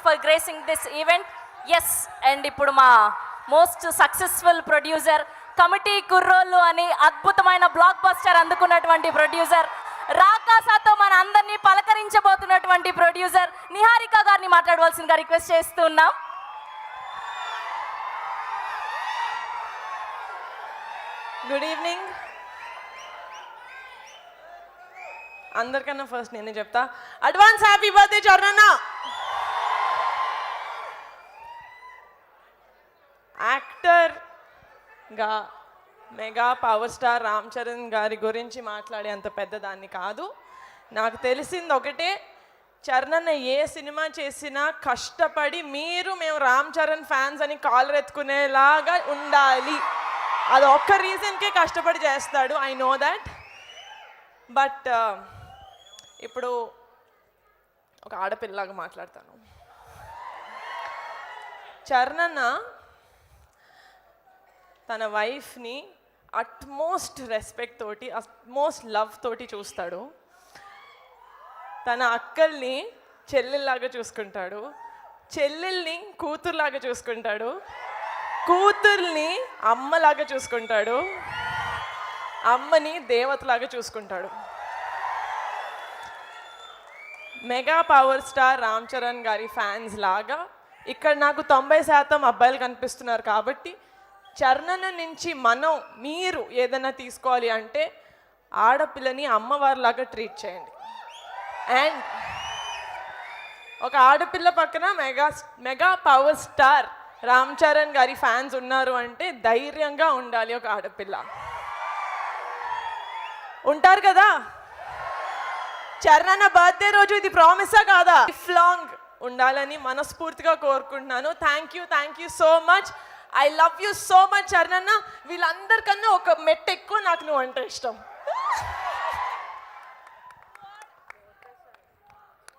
for gracing this event. Yes, and ఇప్పుడు మా most successful producer committee కుర్రోళ్ళు అని అద్భుతమైన బ్లాక్ బస్టర్ అందుకున్నటువంటి ప్రొడ్యూసర్ రాకాసాతో మన అందరినీ పలకరించబోతున్నటువంటి ప్రొడ్యూసర్ నిహారిక గారిని మాట్లాడవలసిందిగా రిక్వెస్ట్ చేస్తున్నాం. Good evening. అందరికన్నా ఫస్ట్ నేనే చెప్తా, అడ్వాన్స్ హ్యాపీ బర్త్డే చరణ్. యాక్టర్గా mega power star Ram Charan గారి గురించి మాట్లాడే అంత పెద్దదాన్ని కాదు. నాకు తెలిసింది ఒకటే, చరణ్ ఏ సినిమా చేసినా కష్టపడి మేము రామ్ చరణ్ ఫ్యాన్స్ అని కాలర్ ఎత్తుకునేలాగా ఉండాలి. అది ఒక్క రీజన్కే కష్టపడి చేస్తాడు. I know that. బట్ ఇప్పుడు ఒక ఆడపిల్లలాగా మాట్లాడతాను. చరణ్ తన వైఫ్ని అట్మోస్ట్ రెస్పెక్ట్ తోటి, అట్మోస్ట్ లవ్ తోటి చూస్తాడు. తన అక్కల్ని చెల్లెల్లాగా చూసుకుంటాడు, చెల్లెల్ని కూతురులాగా చూసుకుంటాడు, కూతుర్ని అమ్మలాగా చూసుకుంటాడు, అమ్మని దేవతలాగా చూసుకుంటాడు. Mega power star Ram Charan గారి ఫ్యాన్స్ లాగా ఇక్కడ నాకు 90% అబ్బాయిలు కనిపిస్తున్నారు. కాబట్టి చరణ్ నుంచి మీరు ఏదైనా తీసుకోవాలి అంటే ఆడపిల్లని అమ్మవారిలాగా ట్రీట్ చేయండి. అండ్ ఒక ఆడపిల్ల పక్కన mega power star Ram Charan గారి ఫ్యాన్స్ ఉన్నారు అంటే ధైర్యంగా ఉండాలి. ఒక ఆడపిల్ల ఉంటారు కదా. చరణ్ బర్త్డే రోజు ఇది ప్రామిసా కాదా? లైఫ్ లాంగ్ ఉండాలని మనస్ఫూర్తిగా కోరుకుంటున్నాను. Thank you so much. I love you so much Charan. వీళ్ళందరికన్నా ఒక మెట్టు ఎక్కువ నాకు నువ్వు అంటే ఇష్టం.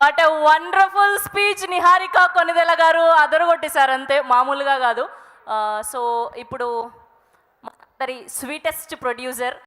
What a wonderful speech Niharika Konidela గారు అదరగొట్టేశారు, అంతే, మామూలుగా కాదు. సో ఇప్పుడు మా అందరి స్వీటెస్ట్ ప్రొడ్యూసర్